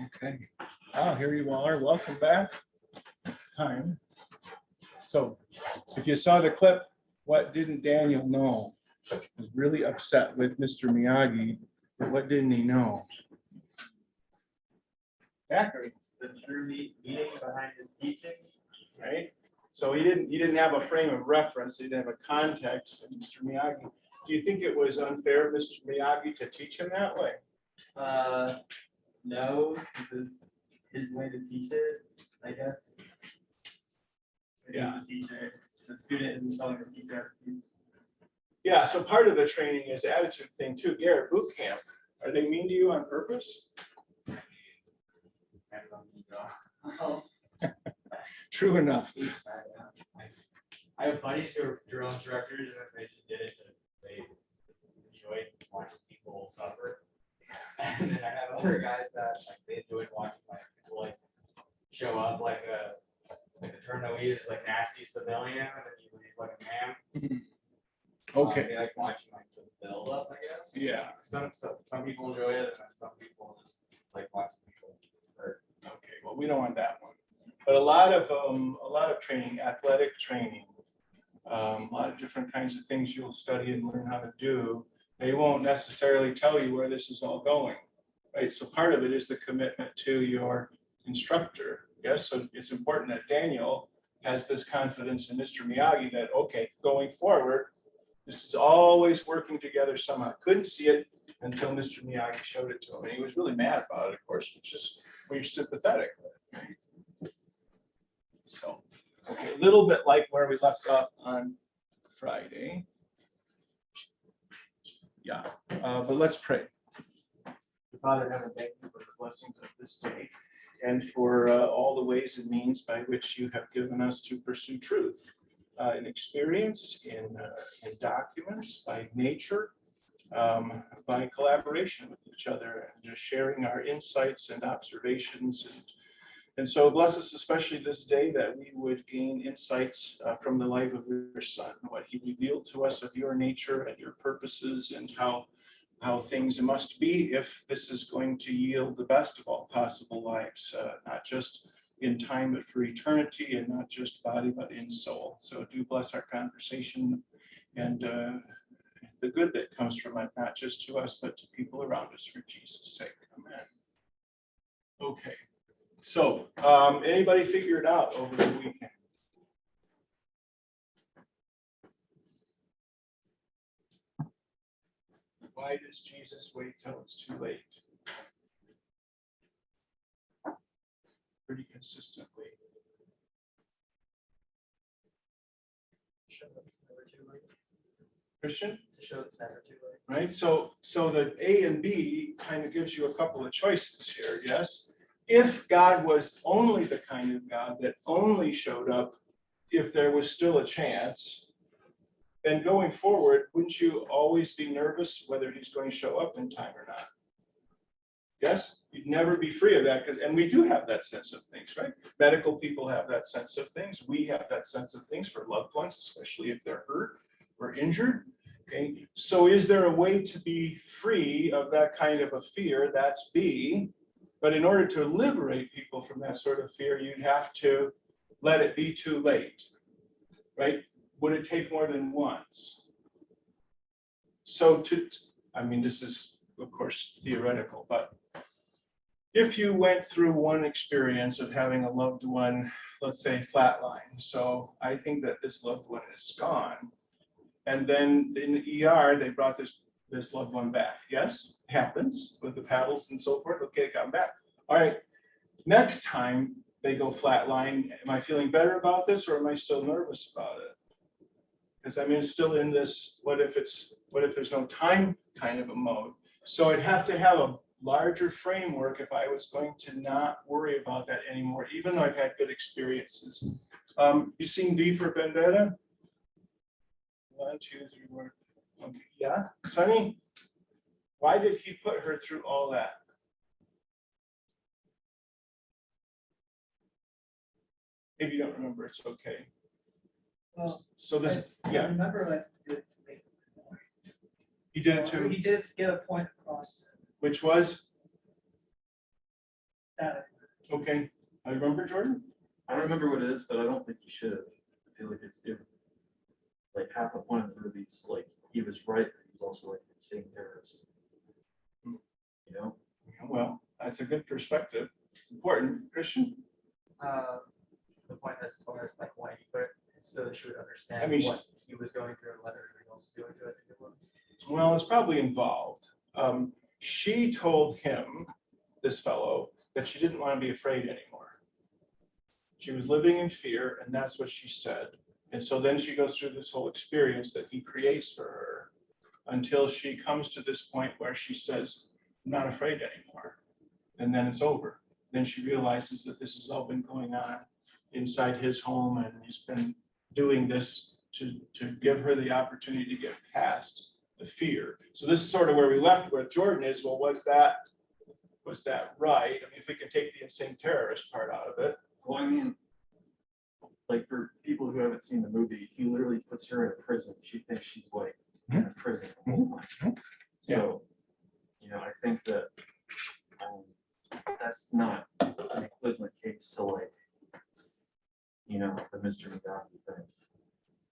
Okay. Oh, here you are. Welcome back. It's time. So if you saw the clip, what didn't Daniel know? He was really upset with Mr. Miyagi. But what didn't he know? Zachary, The true meaning behind his teachings. right? So he didn't have a frame of reference. He didn't have a context. And Mr. Miyagi, do you think it was unfair of Mr. Miyagi to teach him that way? No, this is his way to teach it, I guess. Yeah. The teacher, the student isn't telling the teacher. Yeah, so part of the training is attitude thing too. Garrett, boot camp. Are they mean to you on purpose? Oh, True enough. I have buddies who are drill instructors, and they just did it to they enjoyed watching people suffer. And then I have other guys that like they enjoyed watching like people like show up like a turnoid is like nasty civilian, and then you leave like a man. Okay. They like watching like the build up, I guess. Yeah. Some people enjoy it, and then some people just like watching people hurt. Okay. Well, we don't want that one. But a lot of training, athletic training, a lot of different kinds of things you'll study and learn how to do. They won't necessarily tell you where this is all going, right? So part of it is the commitment to your instructor. Yes. So it's important that Daniel has this confidence in Mr. Miyagi that, okay, going forward, this is always working together somehow. Couldn't see it until Mr. Miyagi showed it to him. And he was really mad about it, of course, which is when you're sympathetic with it, right? So, okay, a little bit like where we left off on Friday. Yeah, but let's pray. Father in heaven, thank you for the blessings of this day and for all the ways and means by which you have given us to pursue truth in experience, in documents, by nature, by collaboration with each other, and just sharing our insights and observations. And so bless us especially this day that we would gain insights from the life of your Son, what he revealed to us of your nature and your purposes and how things must be if this is going to yield the best of all possible lives, not just in time but for eternity, and not just body but in soul. So do bless our conversation and the good that comes from it, not just to us but to people around us, for Jesus' sake. Amen. Okay. So, anybody figure it out over the weekend? Why does Jesus wait till it's too late? Pretty consistently. Show it's never too late. Christian? To show it's never too late. Right? So the A and B kind of gives you a couple of choices here, yes? If God was only the kind of God that only showed up if there was still a chance, then going forward, wouldn't you always be nervous whether he's going to show up in time or not? Yes? You'd never be free of that, and we do have that sense of things, right? Medical people have that sense of things. We have that sense of things for loved ones, especially if they're hurt or injured. Okay, so is there a way to be free of that kind of a fear? That's B. But in order to liberate people from that sort of fear, you'd have to let it be too late, right? Would it take more than once? So this is, of course, theoretical, but if you went through one experience of having a loved one, let's say flatline, so I think that this loved one is gone, and then in the ER, they brought this loved one back. Yes, happens with the paddles and so forth. Okay, got back. All right, next time they go flatline, am I feeling better about this, or am I still nervous about it? Because I'm still in this, what if there's no time kind of a mode? So I'd have to have a larger framework if I was going to not worry about that anymore, even though I've had good experiences. You seen V for Vendetta? 1, 2, 3, 4. Okay, yeah, Sonny, why did he put her through all that? If you don't remember, it's okay. Well, so this, I yeah, remember that he did it to make a point. he did it too, He did get a point across. which was That, Okay, I remember, Jordan? I don't remember what it is, but I don't think you should have. I feel like it's different. Like half the point of the movie is like he was right, but he's also like an insane terrorist. You know? Well, that's a good perspective. It's important, Christian. The point as far as like why he put it, so that she would understand I mean, what he was going through and what everybody else was going through, I think it was. Well, it's probably involved. She told him, this fellow, that she didn't want to be afraid anymore. She was living in fear, and that's what she said. And so then she goes through this whole experience that he creates for her until she comes to this point where she says, I'm not afraid anymore. And then it's over. Then she realizes that this has all been going on inside his home, and he's been doing this to give her the opportunity to get past the fear. So this is sort of where we left with Jordan is, well, was that right? I mean, if we can take the insane terrorist part out of it. Well, I mean, like for people who haven't seen the movie, he literally puts her in a prison. She thinks she's like in a prison the whole time. So, you know, I think that that's not an equivalent case to like, you know, the Mr. Miyagi thing.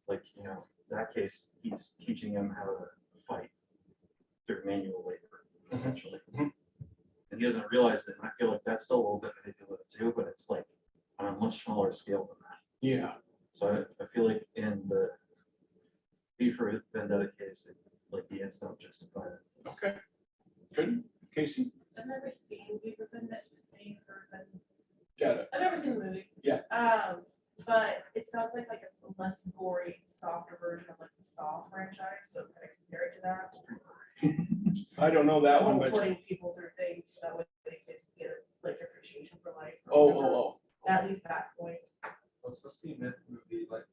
Like, you know, that case, he's teaching him how to fight through manual labor, essentially. Mhm. And he doesn't realize it. And I feel like that's still a little bit manipulative too, but it's like on a much smaller scale than that. Yeah. So I feel like in the V for Vendetta case, like the ends don't justify it. Okay. Good. Casey, I've never seen V for Vendetta. got it. I've never seen the movie. Yeah. But it sounds like a less gory, softer version of like the Saw franchise. So kind of compare it to that. I don't know that one, but Putting people through things so that way they can get like appreciation for life. oh, or whatever. At least that point. Well, it's supposed to be a myth movie, like,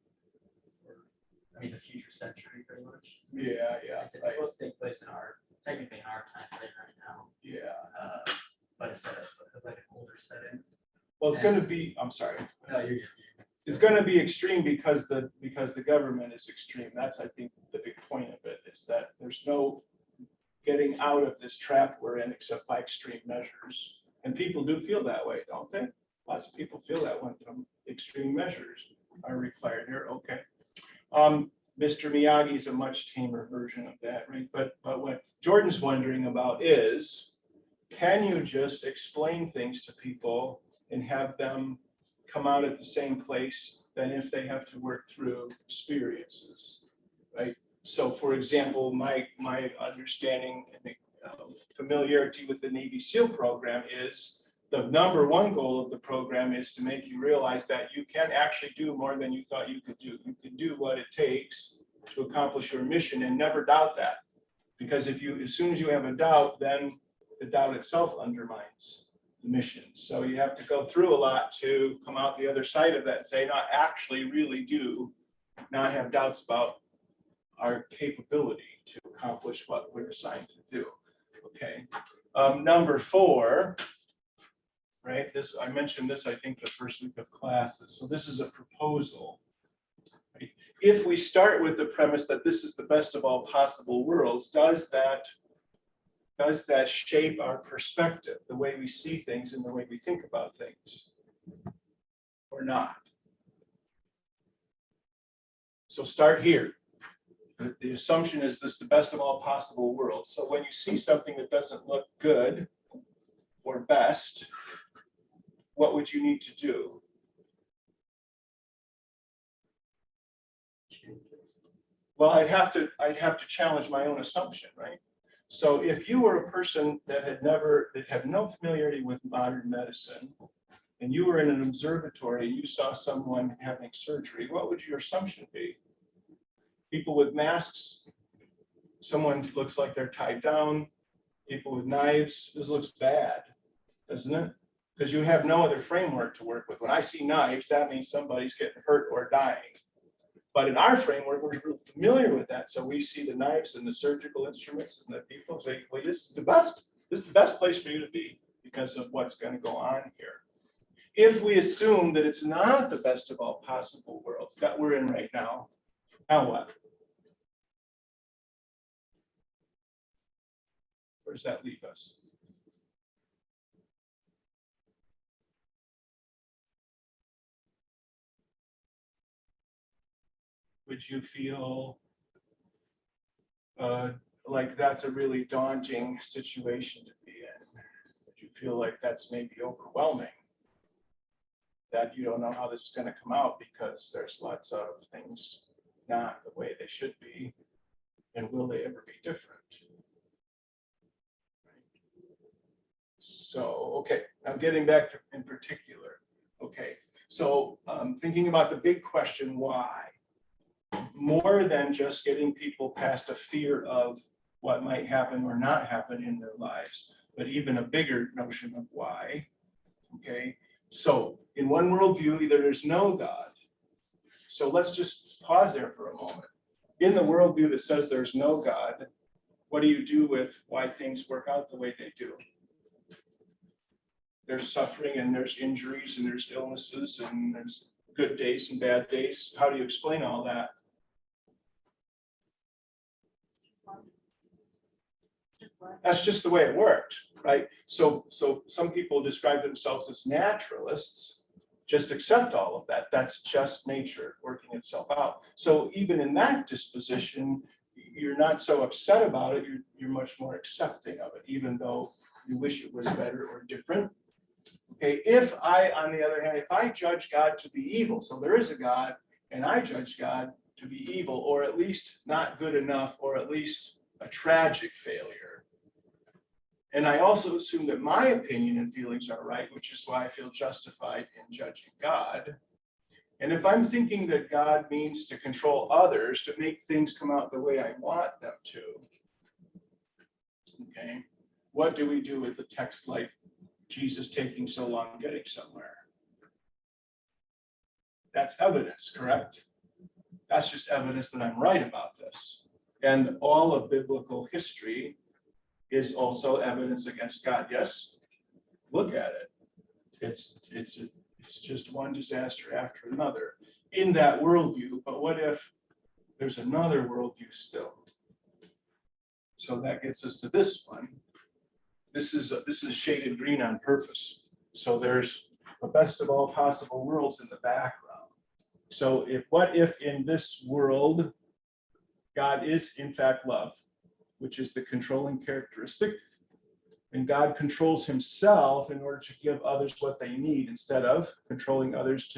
I mean, the future century, pretty much. Yeah. It's supposed to take place technically in our time frame right now, Yeah. but it's like an older setting. Well, it's going to be, I'm sorry. No, you're good. It's going to be extreme because the government is extreme. That's, I think, the big point of it is that there's no getting out of this trap we're in except by extreme measures. And people do feel that way, don't they? Lots of people feel that when extreme measures are required here. Okay. Mr. Miyagi is a much tamer version of that, right? But what Jordan's wondering about is, can you just explain things to people and have them come out at the same place than if they have to work through experiences, right? So for example, my understanding and familiarity with the Navy SEAL program is the number one goal of the program is to make you realize that you can actually do more than you thought you could do. You can do what it takes to accomplish your mission and never doubt that. Because as soon as you have a doubt, then the doubt itself undermines the mission. So you have to go through a lot to come out the other side of that and say, no, I actually really do not have doubts about our capability to accomplish what we're assigned to do. Okay. Number 4, right? I mentioned this, I think, the first week of classes. So this is a proposal. Right? If we start with the premise that this is the best of all possible worlds, does that shape our perspective, the way we see things and the way we think about things, or not? So start here. The assumption is this is the best of all possible worlds. So when you see something that doesn't look good or best, what would you need to do? Well, I'd have to challenge my own assumption, right? So if you were a person that had no familiarity with modern medicine, and you were in an observatory and you saw someone having surgery, what would your assumption be? People with masks, someone looks like they're tied down, people with knives, this looks bad, doesn't it? Because you have no other framework to work with. When I see knives, that means somebody's getting hurt or dying. But in our framework, we're familiar with that. So we see the knives and the surgical instruments and the people say, well, this is the best. This is the best place for you to be because of what's going to go on here. If we assume that it's not the best of all possible worlds that we're in right now, now what? Where does that leave us? Would you feel like that's a really daunting situation to be in? Would you feel like that's maybe overwhelming? That you don't know how this is going to come out because there's lots of things not the way they should be, and will they ever be different? So, okay, now getting back to in particular, okay, so thinking about the big question, why? More than just getting people past a fear of what might happen or not happen in their lives, but even a bigger notion of why, okay? So in one worldview, either there's no God. So let's just pause there for a moment. In the worldview that says there's no God, what do you do with why things work out the way they do? There's suffering and there's injuries and there's illnesses and there's good days and bad days. How do you explain all that? That's just the way it worked, right? So some people describe themselves as naturalists, just accept all of that. That's just nature working itself out. So even in that disposition, you're not so upset about it. You're much more accepting of it, even though you wish it was better or different. Okay, if I, on the other hand, if I judge God to be evil, so there is a God, and I judge God to be evil, or at least not good enough, or at least a tragic failure. And I also assume that my opinion and feelings are right, which is why I feel justified in judging God. And if I'm thinking that God means to control others, to make things come out the way I want them to, okay, what do we do with the text like Jesus taking so long getting somewhere? That's evidence, correct? That's just evidence that I'm right about this. And all of biblical history is also evidence against God. Yes? Look at it. It's just one disaster after another in that worldview. But what if there's another worldview still? So that gets us to this one. This is shaded green on purpose. So there's the best of all possible worlds in the background. So what if in this world, God is in fact love, which is the controlling characteristic, and God controls himself in order to give others what they need instead of controlling others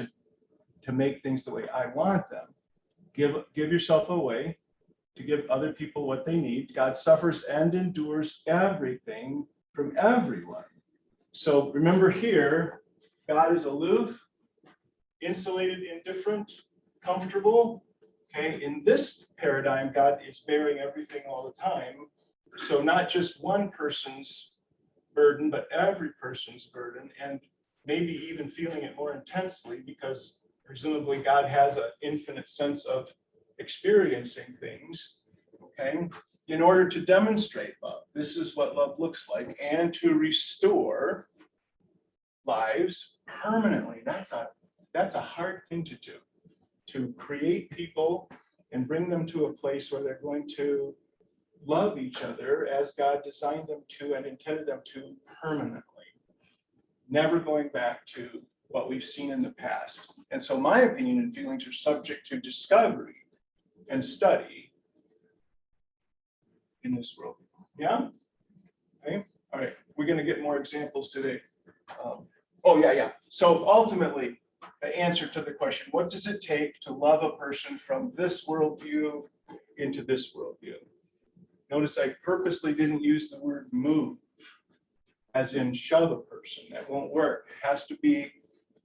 to make things the way I want them. Give yourself away to give other people what they need. God suffers and endures everything from everyone. So remember here, God is aloof, insulated, indifferent, comfortable. Okay, in this paradigm, God is bearing everything all the time. So not just one person's burden, but every person's burden, and maybe even feeling it more intensely because presumably God has an infinite sense of experiencing things, okay, in order to demonstrate love. This is what love looks like, and to restore lives permanently. That's a hard thing to do, to create people and bring them to a place where they're going to love each other as God designed them to and intended them to permanently, never going back to what we've seen in the past. And so my opinion and feelings are subject to discovery and study in this world. Yeah? Okay. All right. We're going to get more examples today. So ultimately, the answer to the question, what does it take to love a person from this worldview into this worldview? Notice I purposely didn't use the word move, as in shove a person. That won't work. It has to be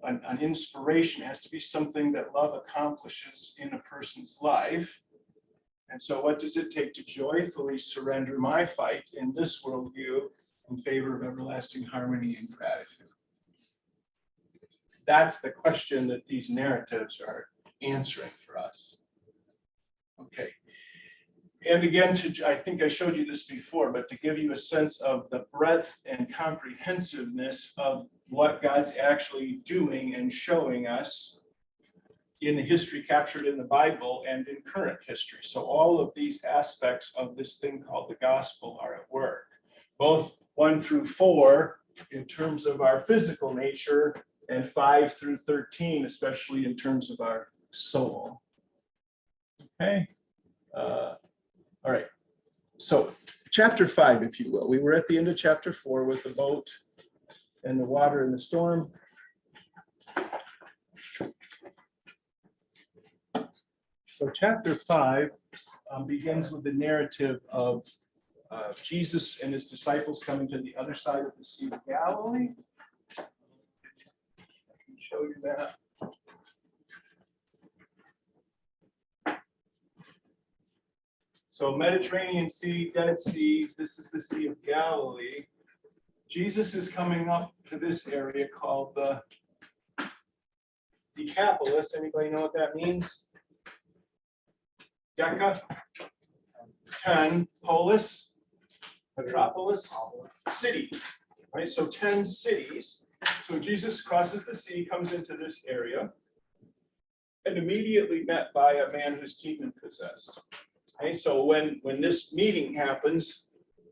an inspiration. It has to be something that love accomplishes in a person's life. And so what does it take to joyfully surrender my fight in this worldview in favor of everlasting harmony and gratitude? That's the question that these narratives are answering for us. Okay. And again, I think I showed you this before, but to give you a sense of the breadth and comprehensiveness of what God's actually doing and showing us in the history captured in the Bible and in current history. So all of these aspects of this thing called the gospel are at work, both 1 through 4 in terms of our physical nature, and 5 through 13, especially in terms of our soul. Okay. All right. So chapter 5, if you will. We were at the end of chapter 4 with the boat and the water and the storm. So chapter 5 begins with the narrative of Jesus and his disciples coming to the other side of the Sea of Galilee. I can show you that. So Mediterranean Sea, Dead Sea, this is the Sea of Galilee. Jesus is coming up to this area called the Decapolis. Anybody know what that means? Deca, 10, polis, metropolis, city, right? So 10 cities. So Jesus crosses the sea, comes into this area, and immediately met by a man who's demon possessed. Okay, so when this meeting happens,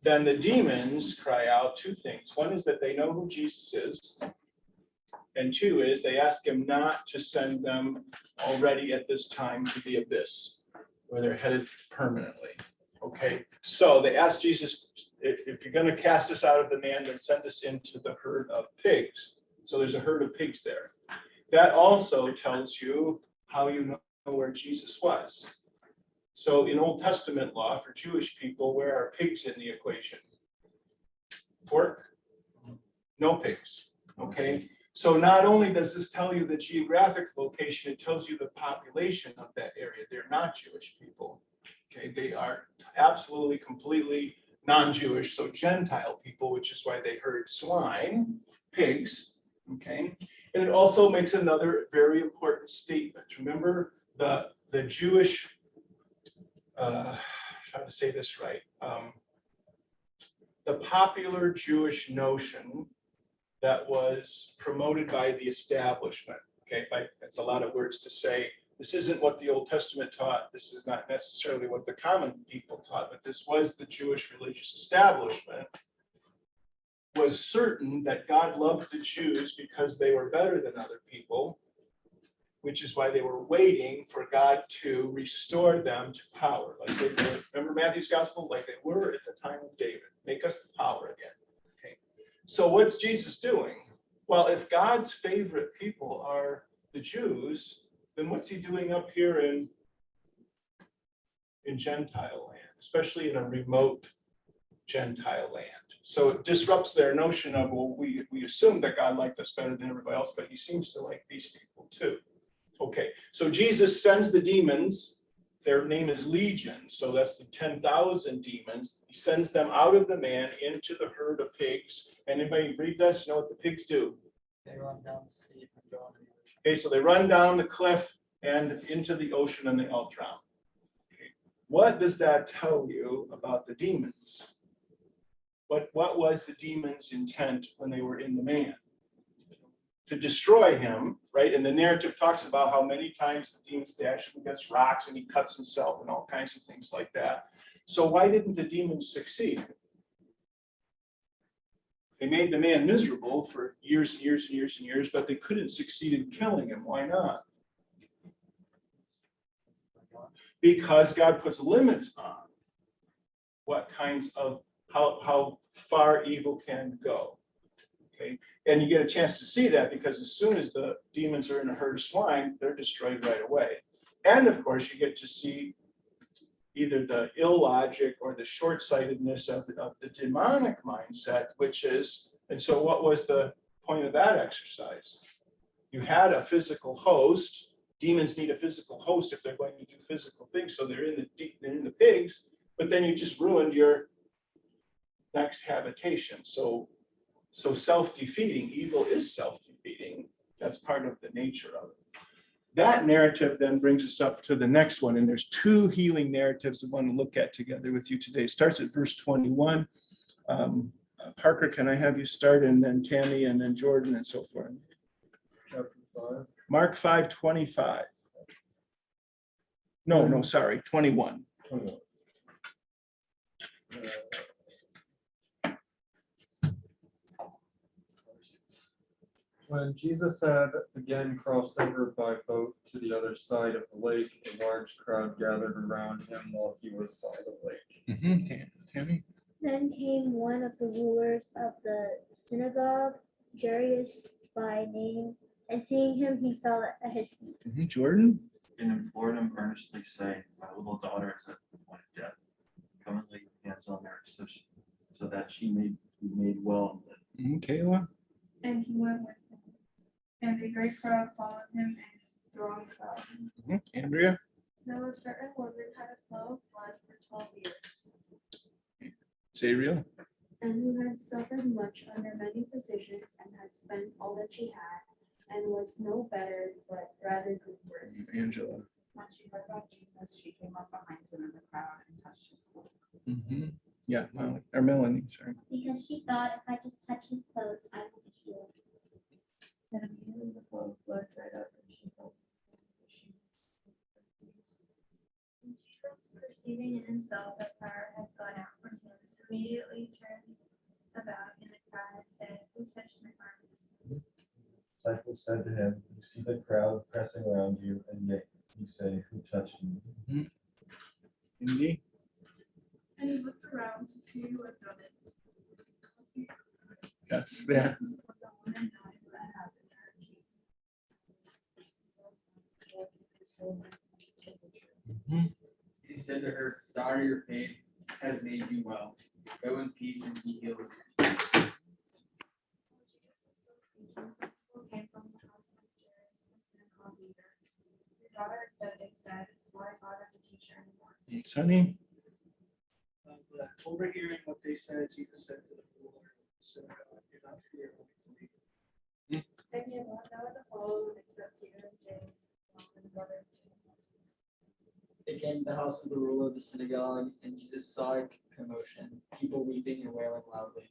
then the demons cry out two things. One is that they know who Jesus is, and two is they ask him not to send them already at this time to the abyss, where they're headed permanently. Okay, so they ask Jesus, if you're going to cast us out of the man, then send us into the herd of pigs. So there's a herd of pigs there. That also tells you how you know where Jesus was. So in Old Testament law for Jewish people, where are pigs in the equation? Pork? No pigs. Okay. So not only does this tell you the geographic location, it tells you the population of that area. They're not Jewish people. Okay. They are absolutely, completely non-Jewish. So Gentile people, which is why they herd swine, pigs. Okay. And it also makes another very important statement. Remember the Jewish, how to say this right, the popular Jewish notion that was promoted by the establishment. Okay, that's a lot of words to say. This isn't what the Old Testament taught. This is not necessarily what the common people taught, but this was the Jewish religious establishment, was certain that God loved the Jews because they were better than other people, which is why they were waiting for God to restore them to power. Like they were, remember Matthew's gospel? Like they were at the time of David. Make us the power again. Okay. So what's Jesus doing? Well, if God's favorite people are the Jews, then what's he doing up here in Gentile land, especially in a remote Gentile land? So it disrupts their notion of, well, we assume that God liked us better than everybody else, but he seems to like these people too. Okay, so Jesus sends the demons, their name is Legion, so that's the 10,000 demons. He sends them out of the man into the herd of pigs. Anybody read this? You know what the pigs do? They run down the steep and go into the ocean. Okay, so they run down the cliff and into the ocean and they all drown. Okay. What does that tell you about the demons? What was the demons' intent when they were in the man? To destroy him, right? And the narrative talks about how many times the demons dash him against rocks and he cuts himself and all kinds of things like that. So why didn't the demons succeed? They made the man miserable for years and years and years and years, but they couldn't succeed in killing him. Why not? Because God puts limits on what kinds of, how far evil can go. Okay, and you get a chance to see that because as soon as the demons are in a herd of swine, they're destroyed right away. And of course, you get to see either the illogic or the short-sightedness of the demonic mindset, which is, and so what was the point of that exercise? You had a physical host. Demons need a physical host if they're going to do physical things, so they're in the pigs, but then you just ruined your next habitation. So self-defeating, evil is self-defeating. That's part of the nature of it. That narrative then brings us up to the next one, and there's two healing narratives I want to look at together with you today. It starts at verse 21. Parker, can I have you start, and then Tammy, and then Jordan, and so forth. Chapter 5. Mark 5:25. No, sorry, 21. 21. When Jesus had again crossed over by boat to the other side of the lake, a large crowd gathered around him while he was by the lake. Tammy? Then came one of the rulers of the synagogue, Jairus by name, and seeing him, he fell at his feet. Jordan? And implored him earnestly, saying, my little daughter is at the point of death. Come and lay your hands on her, so that she may be made well. Kayla? And he went with him. And a great crowd followed him and thronged about him. Andrea? Now a certain woman had a flow of blood for 12 years, Zariel? and who had suffered much under many physicians, and had spent all that she had, and was no better, but rather grew worse. Angela? When she heard about Jesus, she came up behind him in the crowd and touched his cloak. Yeah, Melanie, sorry. Because she thought, if I just touch his clothes, I will be healed. Then immediately the flow of blood dried up and she felt. And Jesus, perceiving in himself that power had gone out from him, immediately turned about in the crowd and said, who touched my garments? Disciples said to him, you see the crowd pressing around you, and yet you say, who touched you? Indy? And he looked around to see who had done it. That's that. The woman died that happened to her. He said to her, daughter, your faith has made you well. Go in peace and be healed. People came from the house of Jairus, the synagogue leader. Your daughter is dead, they said, why bother the teacher anymore? Sonny? Overhearing what they said, Jesus said to the ruler, so do not fear what you believe. And he had not known the following except Peter and James, and the brother of James. They came to the house of the ruler of the synagogue, and Jesus saw a commotion, people weeping and wailing loudly.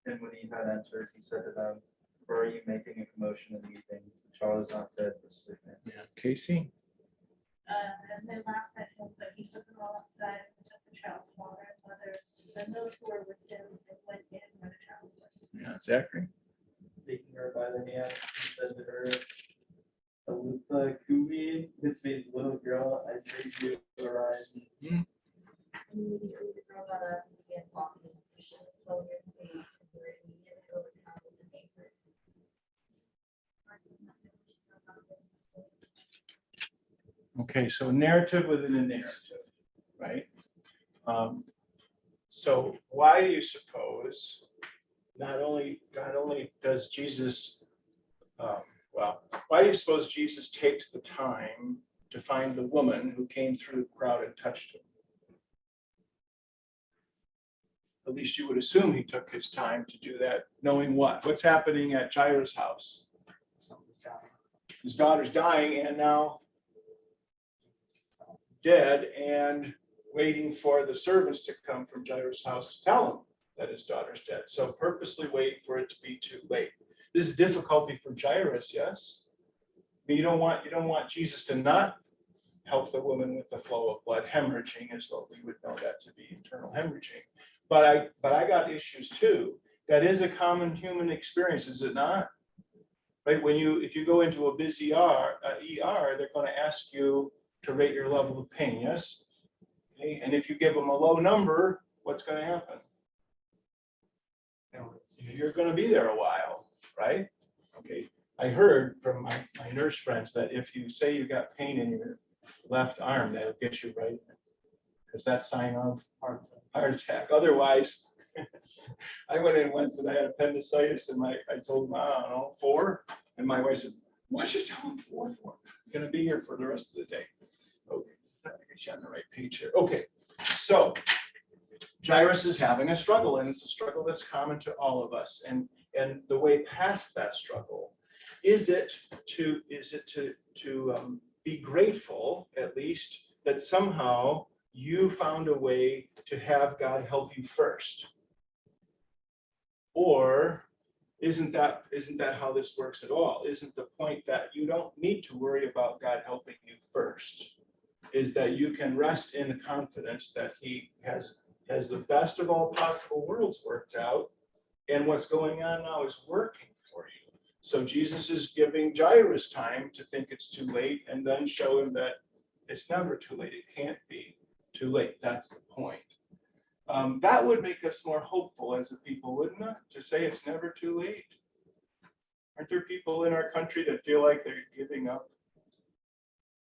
And when he had entered, he said to them, why are you making a commotion and weeping? The child is not dead, but sleeping. Yeah. Casey? And they laughed at him, but he took them all outside and took the child's father and mother, and those who were with him, and went in where the child was. Yeah. Zachary? Taking her by the hand, he said to her, Talitha Kumi, which means little girl, I say to you, arise. Immediately the girl got up and began walking. She was 12 years of age, and they were immediately overcome with amazement. Okay, so narrative within a narrative, right? So why do you suppose not only does Jesus, why do you suppose Jesus takes the time to find the woman who came through the crowd and touched him? At least you would assume he took his time to do that, knowing what? What's happening at Jairus' house? His daughter's dying and now dead, and waiting for the servants to come from Jairus' house to tell him that his daughter's dead. So purposely wait for it to be too late. This is difficulty for Jairus, yes? But you don't want Jesus to not help the woman with the flow of blood. Hemorrhaging is what we would know that to be, internal hemorrhaging. But I got issues too. That is a common human experience, is it not? Right? If you go into a busy ER, they're going to ask you to rate your level of pain, yes? Okay. And if you give them a low number, what's going to happen? You're going to be there a while, right? Okay. I heard from my nurse friends that if you say you got pain in your left arm, that'll get you right, because that's sign of heart attack. Otherwise, I went in once and I had appendicitis, and I told them, I don't know, 4, and my wife said, "Why'd you tell them 4 for? I'm going to be here for the rest of the day." Okay, I get you on the right page here. Okay, so Jairus is having a struggle, and it's a struggle that's common to all of us. And the way past that struggle, is it to be grateful, at least, that somehow you found a way to have God help you first? Or isn't that how this works at all? Isn't the point that you don't need to worry about God helping you first? Is that you can rest in the confidence that He has the best of all possible worlds worked out, and what's going on now is working for you. So Jesus is giving Jairus time to think it's too late and then show him that it's never too late. It can't be too late. That's the point. That would make us more hopeful as a people, wouldn't it? To say it's never too late. Aren't there people in our country that feel like they're giving up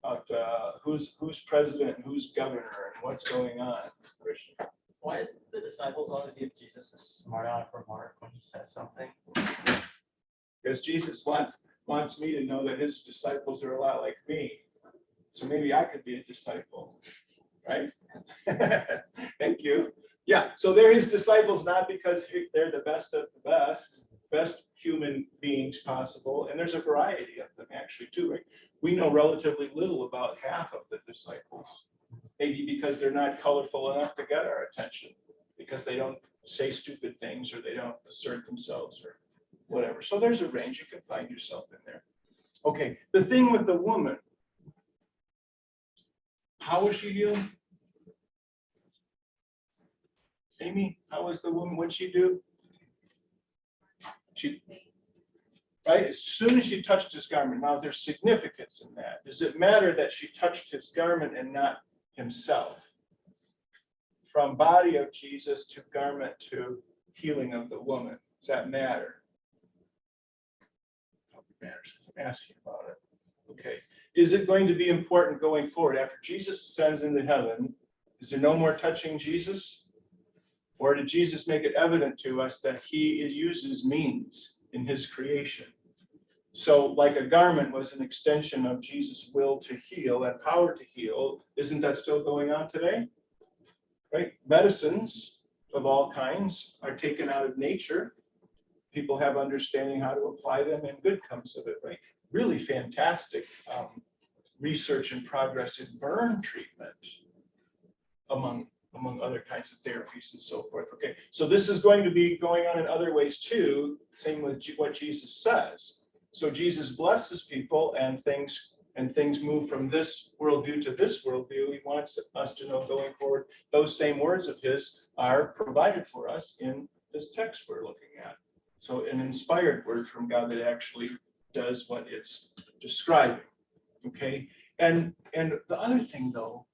about who's president and who's governor and what's going on? Christian? Why is the disciples always give Jesus a smart aleck remark when he says something? Because Jesus wants me to know that his disciples are a lot like me. So maybe I could be a disciple, right? Thank you. Yeah, so they're his disciples not because they're the best of the best human beings possible, and there's a variety of them actually too, right? We know relatively little about half of the disciples, maybe because they're not colorful enough to get our attention, because they don't say stupid things or they don't assert themselves or whatever. So there's a range. You can find yourself in there. Okay, the thing with the woman, how was she healed? Amy, how was the woman? What'd she do? She, right, as soon as she touched his garment. Now there's significance in that. Does it matter that she touched his garment and not himself? From body of Jesus to garment to healing of the woman. Does that matter? Probably matters because I'm asking about it. Okay. Is it going to be important going forward? After Jesus ascends into heaven, is there no more touching Jesus? Or did Jesus make it evident to us that he uses means in his creation? So like a garment was an extension of Jesus' will to heal and power to heal, isn't that still going on today? Right? Medicines of all kinds are taken out of nature. People have understanding how to apply them and good comes of it, right? Really fantastic research and progress in burn treatment among other kinds of therapies and so forth. Okay, so this is going to be going on in other ways too, same with what Jesus says. So Jesus blesses people and things move from this worldview to this worldview. He wants us to know going forward, those same words of his are provided for us in this text we're looking at. So an inspired word from God that actually does what it's describing. Okay, and the other thing though,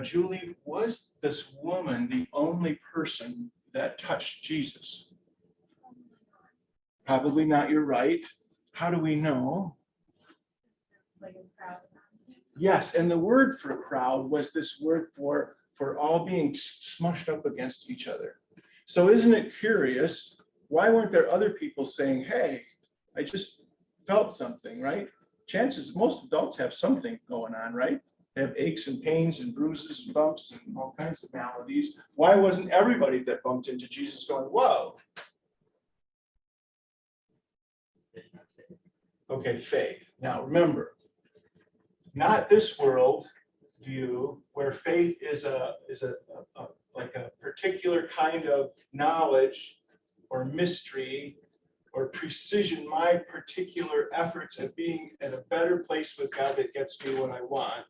Julie, was this woman the only person that touched Jesus? Probably not, you're right. How do we know? Like a crowd. Yes, and the word for crowd was this word for all being smushed up against each other. So isn't it curious, why weren't there other people saying, hey, I just felt something, right? Chances, most adults have something going on, right? They have aches and pains and bruises and bumps and all kinds of maladies. Why wasn't everybody that bumped into Jesus going, whoa? Okay, faith. Now remember, not this world view where faith is like a particular kind of knowledge or mystery or precision, my particular efforts at being at a better place with God that gets me what I want.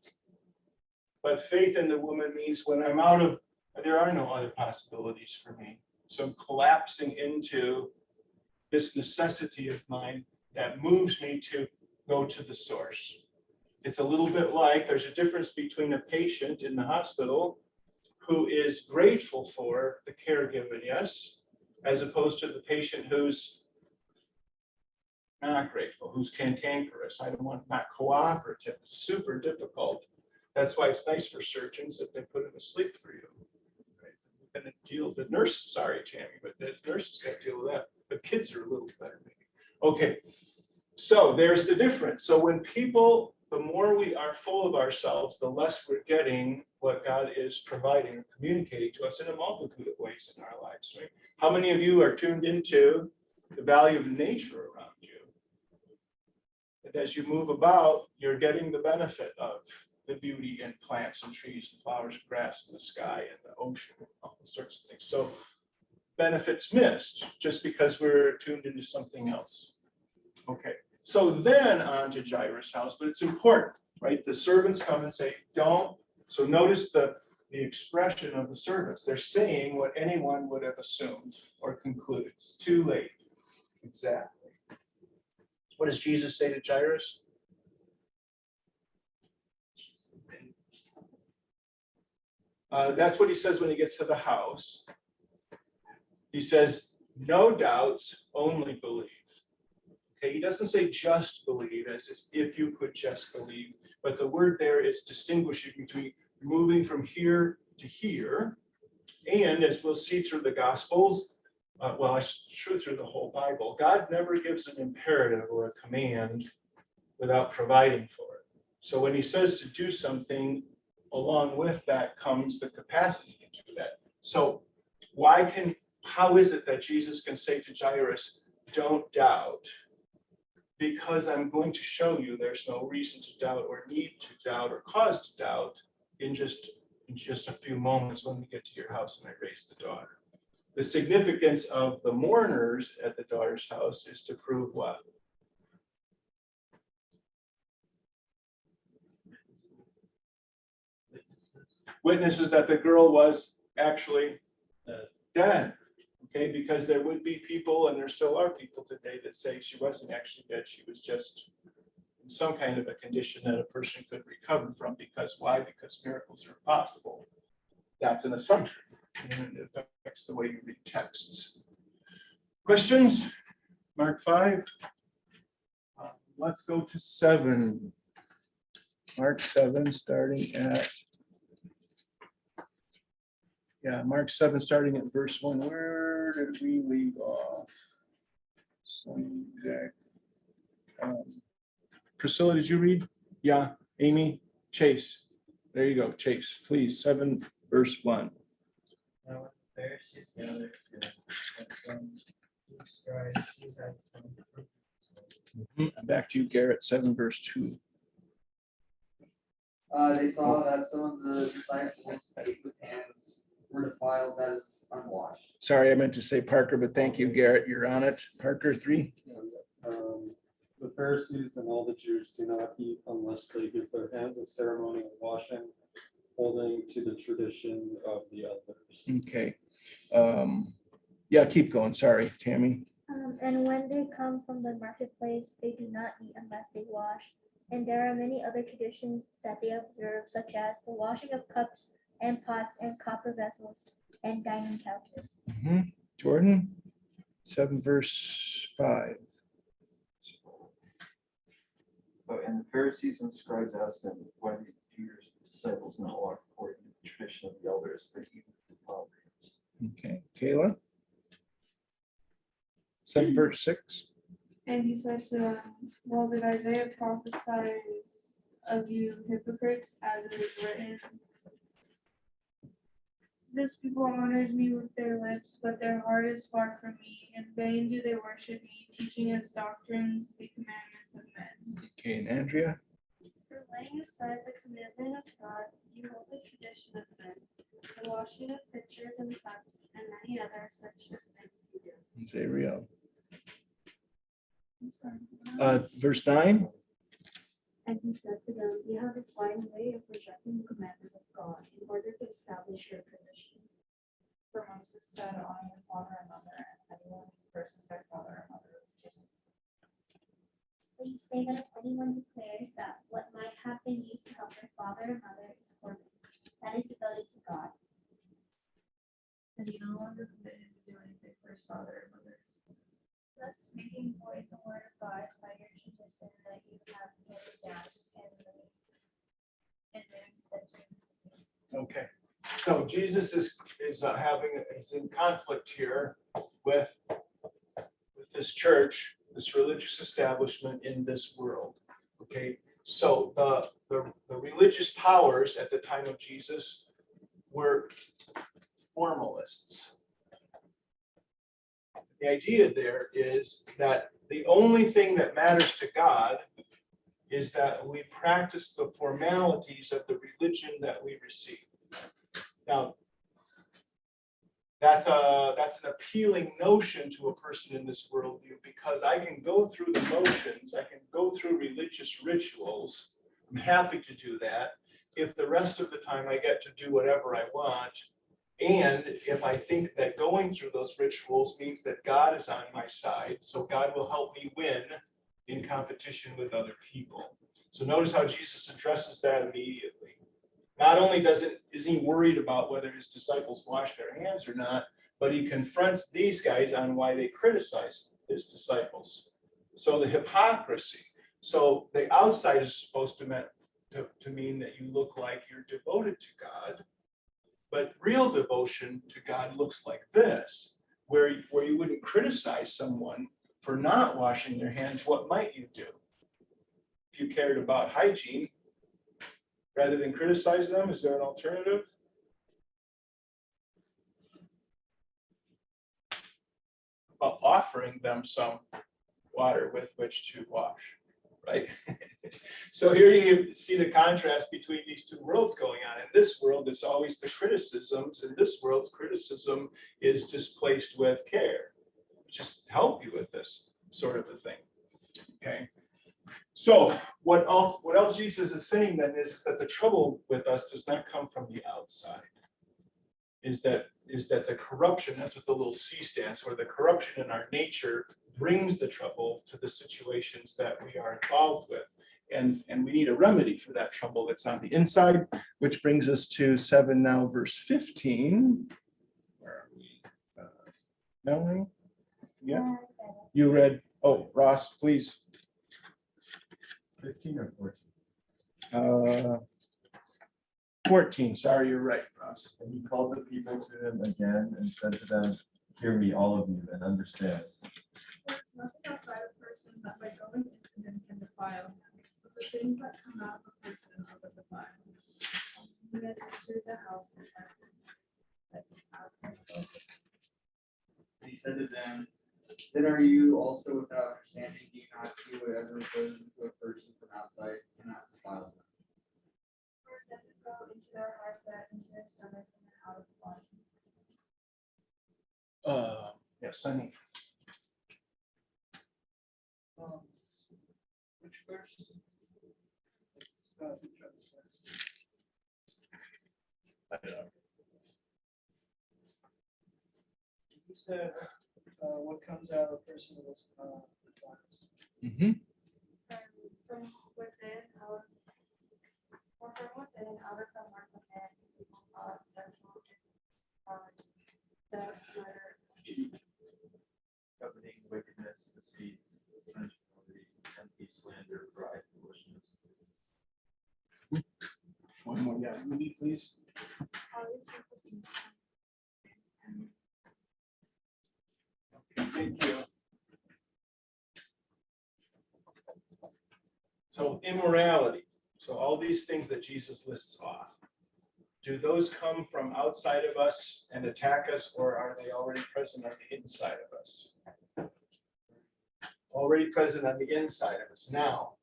But faith in the woman means when I'm out of, there are no other possibilities for me. So I'm collapsing into this necessity of mine that moves me to go to the source. It's a little bit like there's a difference between a patient in the hospital who is grateful for the care given, yes, as opposed to the patient who's not grateful, who's cantankerous, not cooperative, super difficult. That's why it's nice for surgeons that they put him to sleep for you. Right? And deal with the nurses, sorry, Tammy, but the nurses got to deal with that. But kids are a little better, maybe. Okay, so there's the difference. So when people, the more we are full of ourselves, the less we're getting what God is providing or communicating to us in a multitude of ways in our lives, right? How many of you are tuned into the value of nature around you? And as you move about, you're getting the benefit of the beauty in plants and trees and flowers and grass and the sky and the ocean and all sorts of things. So benefits missed just because we're tuned into something else. Okay, so then on to Jairus' house, but it's important, right? The servants come and say, don't. So notice the expression of the servants. They're saying what anyone would have assumed or concluded. It's too late. Exactly. What does Jesus say to Jairus? That's what he says when he gets to the house. He says, no doubts, only believe. Okay, he doesn't say just believe, as if you could just believe, but the word there is distinguishing between moving from here to here. And as we'll see through the Gospels, well, it's true through the whole Bible, God never gives an imperative or a command without providing for it. So when he says to do something, along with that comes the capacity to do that. So how is it that Jesus can say to Jairus, don't doubt? Because I'm going to show you there's no reason to doubt or need to doubt or cause to doubt in just a few moments when we get to your house and I raise the daughter. The significance of the mourners at the daughter's house is to prove what? Witnesses that the girl was actually dead. Okay, because there would be people, and there still are people today that say she wasn't actually dead, she was just in some kind of a condition that a person could recover from. Because why? Because miracles are possible. That's an assumption, and it affects the way you read texts. Questions? Mark 5. Let's go to 7. Mark 7, starting at Mark 7, starting at verse 1. Where did we leave off? Priscilla, did you read? Yeah. Amy? Chase. There you go. Chase, please. 7, verse 1. Now, the Pharisees gathered together, and some who scribes who had come from Jerusalem. Back to you, Garrett. 7, verse 2. They saw that some of the disciples ate with hands were defiled, that is unwashed. Sorry, I meant to say Parker, but thank you, Garrett. You're on it. Parker 3. The Pharisees and all the Jews do not eat unless they give their hands a ceremonial washing, holding to the tradition of the elders. Okay. Yeah, keep going. Sorry, Tammy. And when they come from the marketplace, they do not eat unless they wash. And there are many other traditions that they observe, such as the washing of cups and pots and copper vessels and dining couches. Jordan, 7, verse 5. And the Pharisees and scribes asked him, why do your disciples not walk according to the tradition of the elders, but eat with defiled hands? Okay, Kayla. 7, verse 6. And he says to them, well, did Isaiah prophesy of you hypocrites, as it is written, this people honors me with their lips, but their heart is far from me. In vain do they worship me, teaching as doctrines the commandments of men. Okay, and Andrea. For laying aside the commandment of God, you hold the tradition of men, the washing of pitchers and cups, and many other such as things you do. And Zariel. Verse 9. And he said to them, you have a fine way of rejecting the commandment of God in order to establish your tradition. For Moses said, honor your father and mother, and anyone who curses their father or mother is. But you say that if anyone declares that what might have been used to help their father or mother is for them, that is devoted to God. And you no longer permit him to do anything for his father or mother. Thus making void the word of God by your tradition that you have handed down and very such things. Okay, so Jesus is in conflict here with this church, this religious establishment in this world. Okay, so the religious powers at the time of Jesus were formalists. The idea there is that the only thing that matters to God is that we practice the formalities of the religion that we receive. Now, that's an appealing notion to a person in this worldview, because I can go through the motions, I can go through religious rituals. I'm happy to do that. If the rest of the time I get to do whatever I want, And if I think that going through those rituals means that God is on my side, so God will help me win in competition with other people. So notice how Jesus addresses that immediately. Not only is he worried about whether his disciples wash their hands or not, but he confronts these guys on why they criticize his disciples. So the hypocrisy. So the outside is supposed to mean that you look like you're devoted to God, but real devotion to God looks like this, where you wouldn't criticize someone for not washing their hands. What might you do? If you cared about hygiene, rather than criticize them, is there an alternative? About offering them some water with which to wash, right? So here you see the contrast between these two worlds going on. In this world, it's always the criticisms. In this world's criticism is displaced with care. Just help you with this sort of a thing, okay? So what else Jesus is saying then is that the trouble with us does not come from the outside. Is that the corruption, that's what the little C stands for, the corruption in our nature brings the trouble to the situations that we are involved with. And we need a remedy for that trouble that's on the inside, which brings us to 7 now, verse 15. Where are we? Melanie? Yeah, you read, oh, Ross, please. 15 or 14? 14, sorry, you're right, Ross. And he called the people to him again and said to them, "Hear me, all of you, and understand. There's nothing outside a person that by going into him can defile him, but the things that come out of a person are what defile him. He that enters the house and that is outside of it. And he said to them, then are you also without understanding? Do you not see whatever goes into a person from outside cannot defile them? Or does it go into their heart, that into their stomach, and then out of the body? Yes, Sunny. Which verse? He said, what comes out of a person was Mm-hmm. From within, out or from within, out of the heart of man, evil thoughts, sexual theft, murder, Coveting, wickedness, deceit, sensuality, envy, slander, pride, foolishness. One more, yeah, Rudy, please. all these things. Thank you. So immorality. So all these things that Jesus lists off, do those come from outside of us and attack us, or are they already present on the inside of us? Already present on the inside of us. Now,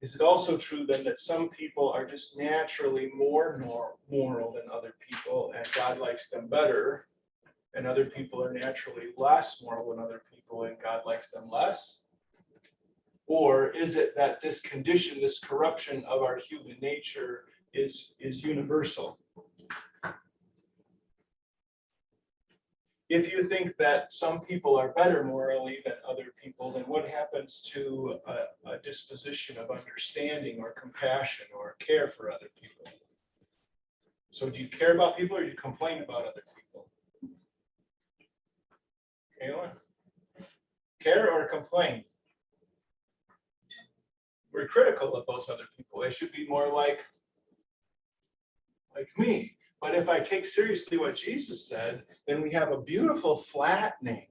is it also true then that some people are just naturally more moral than other people and God likes them better, and other people are naturally less moral than other people and God likes them less? Or is it that this condition, this corruption of our human nature is universal? If you think that some people are better morally than other people, then what happens to a disposition of understanding or compassion or care for other people? So do you care about people or do you complain about other people? Kayla? Care or complain? We're critical of those other people. They should be more like me. But if I take seriously what Jesus said, then we have a beautiful flattening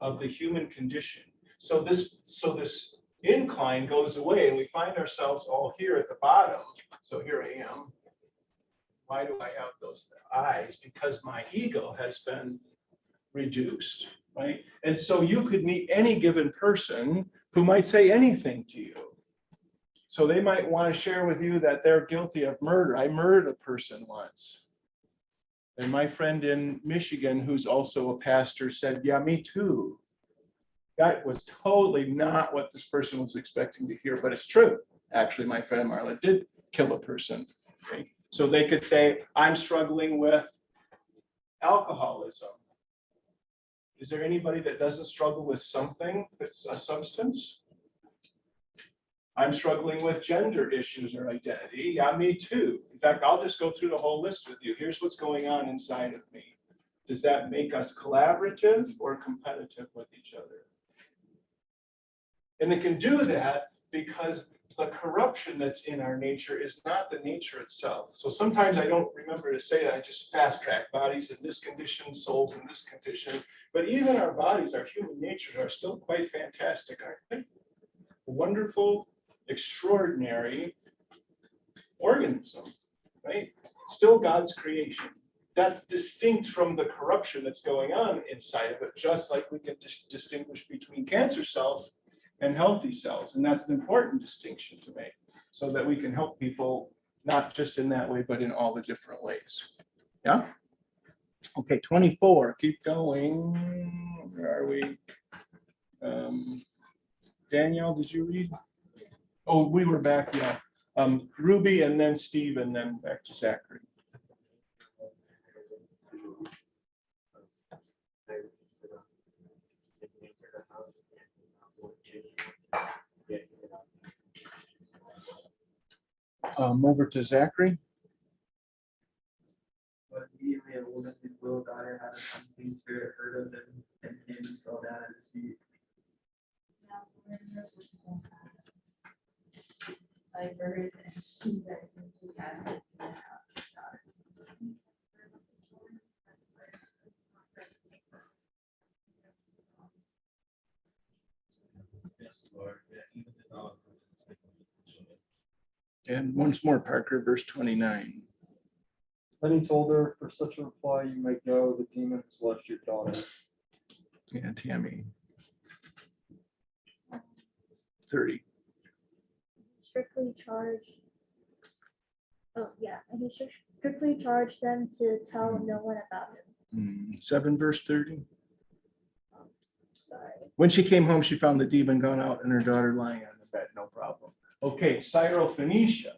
of the human condition. So this incline goes away and we find ourselves all here at the bottom. So here I am. Why do I have those eyes? Because my ego has been reduced, right? And so you could meet any given person who might say anything to you. So they might want to share with you that they're guilty of murder. I murdered a person once. And my friend in Michigan, who's also a pastor, said, yeah, me too. That was totally not what this person was expecting to hear, but it's true. Actually, my friend Marla did kill a person. Okay? So they could say, I'm struggling with alcoholism. Is there anybody that doesn't struggle with something that's a substance? I'm struggling with gender issues or identity. Yeah, me too. In fact, I'll just go through the whole list with you. Here's what's going on inside of me. Does that make us collaborative or competitive with each other? And it can do that because the corruption that's in our nature is not the nature itself. So sometimes I don't remember to say that. I just fast track bodies in this condition, souls in this condition. But even our bodies, our human natures are still quite fantastic, aren't they? Wonderful, extraordinary organism, right? Still God's creation. That's distinct from the corruption that's going on inside of it, just like we can distinguish between cancer cells and healthy cells. And that's an important distinction to make so that we can help people, not just in that way, but in all the different ways. Yeah? Okay, 24, keep going. Where are we? Danielle, did you read? Oh, we were back, yeah. Ruby and then Steve and then back to Zachary. Over to Zachary. But immediately a woman, his little daughter, had an unclean spirit heard of him and came and fell down at his feet. I heard and she that she had. Yes, Lord. Yeah, even the dog. And once more, Parker, verse 29. Then he told her, for such a reply, you may go, the demon has left your daughter. Yeah, Tammy. 30. Strictly charged. Oh, yeah, and he strictly charged them to tell no one about it. 7 verse 30. Sorry. When she came home, she found the demon gone out and her daughter lying on the bed, no problem. Okay, Syrophoenicia.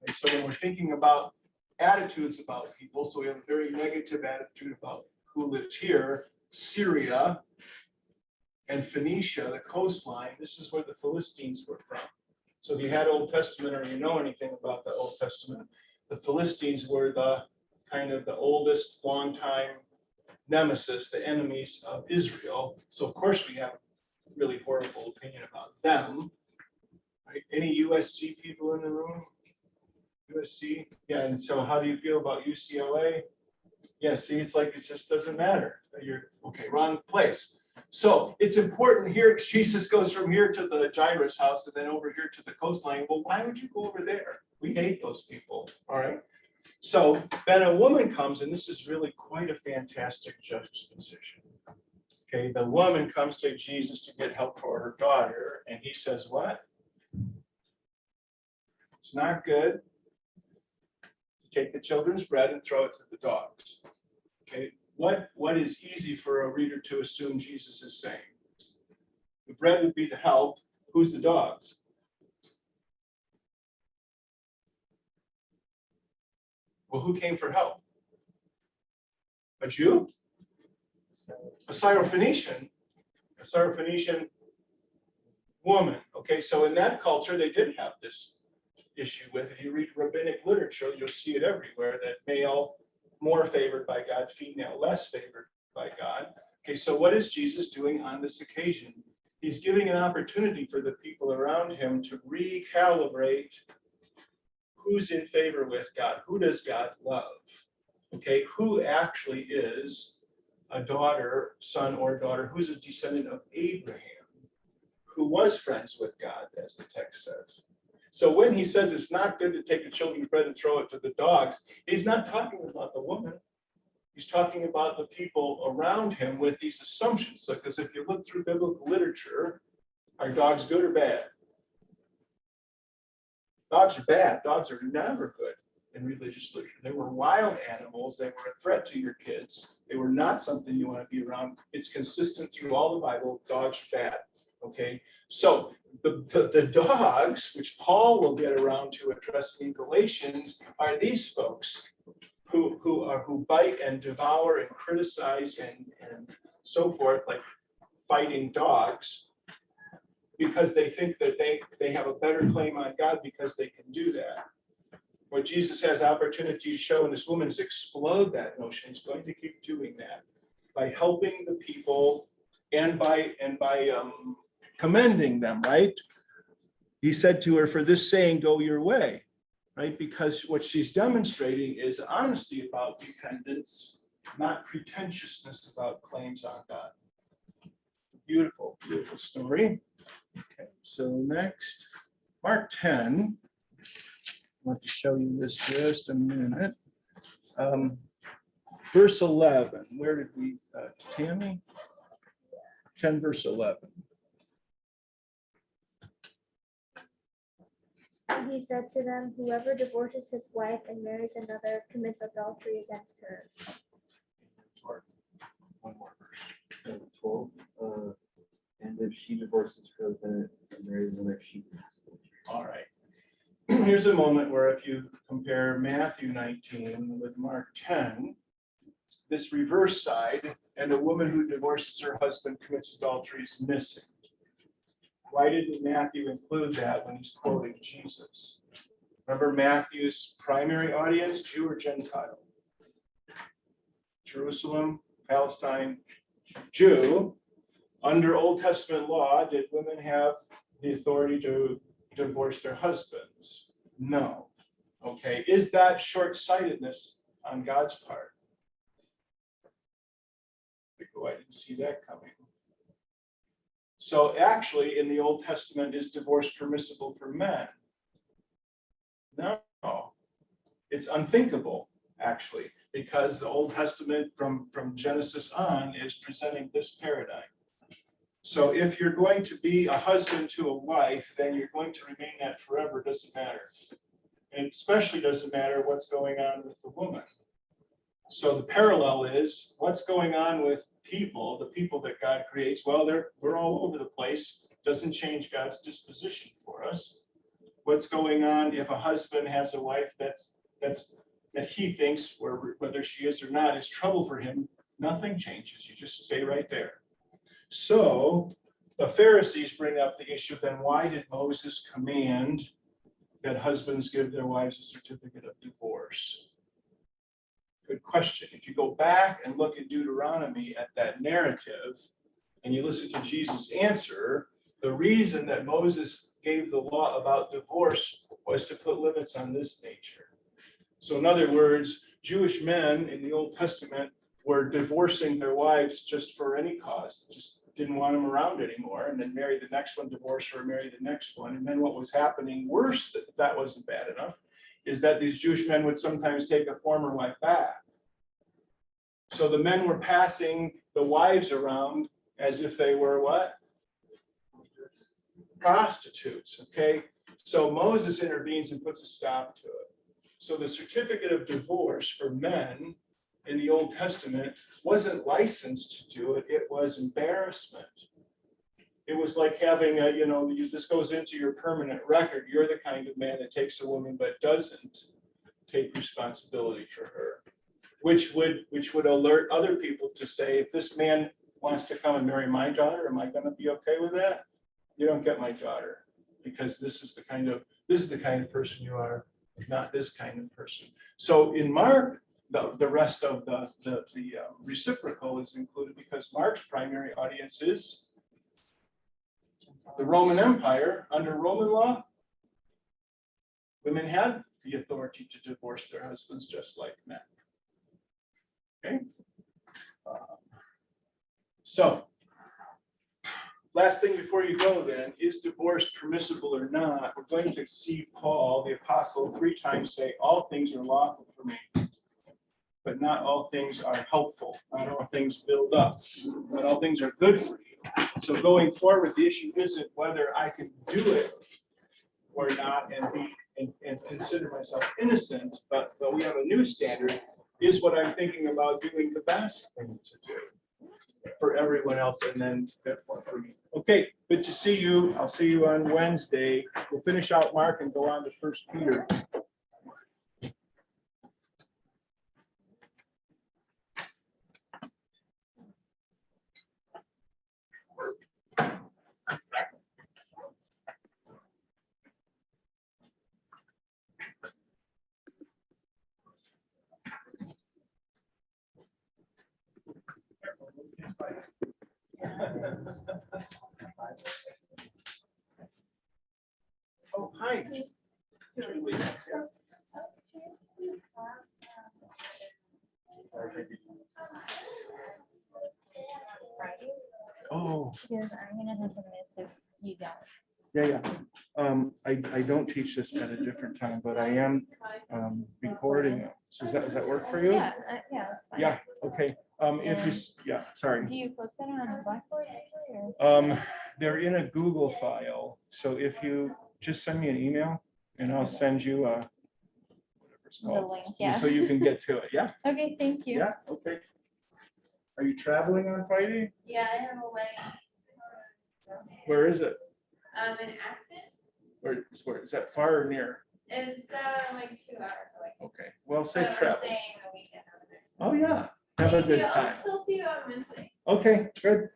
And so when we're thinking about attitudes about people, so we have a very negative attitude about who lives here, Syria and Phoenicia, the coastline, this is where the Philistines were from. So if you had Old Testament or you know anything about the Old Testament, the Philistines were the kind of the oldest, longtime nemesis, the enemies of Israel. So of course we have a really horrible opinion about them. Right? Any USC people in the room? USC? Yeah, and so how do you feel about UCLA? Yeah, see, it's like it just doesn't matter. You're okay, wrong place. So it's important here. Jesus goes from here to the Jairus house and then over here to the coastline. Well, why would you go over there? We hate those people. All right. So then a woman comes, and this is really quite a fantastic juxtaposition. Okay, the woman comes to Jesus to get help for her daughter, and he says, what? It's not good to take the children's bread and throw it to the dogs. Okay, what is easy for a reader to assume Jesus is saying? The bread would be the help. Who's the dogs? Well, who came for help? A Jew? A Syrophoenician woman. Okay, so in that culture, they did have this issue with. If you read rabbinic literature, you'll see it everywhere, that male more favored by God, female less favored by God. Okay, so what is Jesus doing on this occasion? He's giving an opportunity for the people around him to recalibrate who's in favor with God, who does God love? Okay, who actually is a daughter, son or daughter, who's a descendant of Abraham, who was friends with God, as the text says. So when he says it's not good to take the children's bread and throw it to the dogs, he's not talking about the woman. He's talking about the people around him with these assumptions. So, because if you look through biblical literature, are dogs good or bad? Dogs are bad. Dogs are never good in religious literature. They were wild animals. They were a threat to your kids. They were not something you want to be around. It's consistent through all the Bible. Dogs are bad. Okay. So The dogs, which Paul will get around to addressing in Galatians, are these folks who bite and devour and criticize and so forth, like fighting dogs, because they think that they have a better claim on God because they can do that. What Jesus has opportunity to show in this woman is explode that notion. He's going to keep doing that by helping the people and by commending them, right? He said to her, for this saying, go your way, right? Because what she's demonstrating is honesty about dependence, not pretentiousness about claims on God. Beautiful, beautiful story. Okay, so next, Mark 10. I want to show you this just a minute. Verse 11, where did we, Tammy? 10 verse 11. And he said to them, whoever divorces his wife and marries another commits adultery against her. One more verse. 12. And if she divorces her husband and marries another, she has adultery. All right. Here's a moment where if you compare Matthew 19 with Mark 10, this reverse side, and a woman who divorces her husband commits adultery is missing. Why didn't Matthew include that when he's quoting Jesus? Remember Matthew's primary audience, Jew or Gentile? Jerusalem, Palestine, Jew. Under Old Testament law, did women have the authority to divorce their husbands? No. Okay, is that short-sightedness on God's part? Oh, I didn't see that coming. So actually, in the Old Testament, is divorce permissible for men? No, it's unthinkable, actually, because the Old Testament from Genesis on is presenting this paradigm. So if you're going to be a husband to a wife, then you're going to remain that forever, doesn't matter. And it especially doesn't matter what's going on with the woman. So the parallel is what's going on with people, the people that God creates. Well, we're all over the place. Doesn't change God's disposition for us. What's going on if a husband has a wife that he thinks, whether she is or not, is trouble for him? Nothing changes. You just stay right there. So the Pharisees bring up the issue, then why did Moses command that husbands give their wives a certificate of divorce? Good question. If you go back and look at Deuteronomy at that narrative, and you listen to Jesus' answer, the reason that Moses gave the law about divorce was to put limits on this nature. So in other words, Jewish men in the Old Testament were divorcing their wives just for any cause, just didn't want them around anymore, and then marry the next one, divorce her, marry the next one. And then what was happening, worse, that wasn't bad enough, is that these Jewish men would sometimes take a former wife back. So the men were passing the wives around as if they were what? Prostitutes, okay? So Moses intervenes and puts a stop to it. So the certificate of divorce for men in the Old Testament wasn't licensed to do it, it was embarrassment. It was like having this goes into your permanent record. You're the kind of man that takes a woman but doesn't take responsibility for her, which would alert other people to say, if this man wants to come and marry my daughter, am I going to be okay with that? You don't get my daughter, because this is the kind of person you are, not this kind of person. So in Mark, the rest of the reciprocal is included because Mark's primary audience is the Roman Empire. Under Roman law, women had the authority to divorce their husbands just like men. Okay. So, last thing before you go then, is divorce permissible or not? We're going to see Paul, the apostle, 3 times say, all things are lawful for me, but not all things are helpful. Not all things build up. Not all things are good for you. So going forward, the issue isn't whether I can do it or not and consider myself innocent, but we have a new standard. Is what I'm thinking about doing the best thing to do for everyone else and then therefore for me? Okay. Okay, good to see you. I'll see you on Wednesday. We'll finish out Mark and go on to 1 Peter. Oh, hi. Julie. Oh, Because I'm gonna have to miss if you don't. yeah. I don't teach this at a different time, but I am recording it. So does that work for you? Yeah, yeah, that's fine. Yeah, okay. If you, yeah, sorry. Do you post it on Blackboard usually, or? They're in a Google file. So if you just send me an email and I'll send you a whatever it's The called. link, yeah. So you can get to it. Yeah, Okay, thank you. yeah, okay. Are you traveling on Friday? Yeah, I have a wedding. Where is it? In Acton, Where is that, far or near? it's like 2 hours away. Okay, well, But safe we're travels. staying the weekend over there. Oh, yeah, have a Thank you. good I'll time. still see you on Wednesday. Okay, good.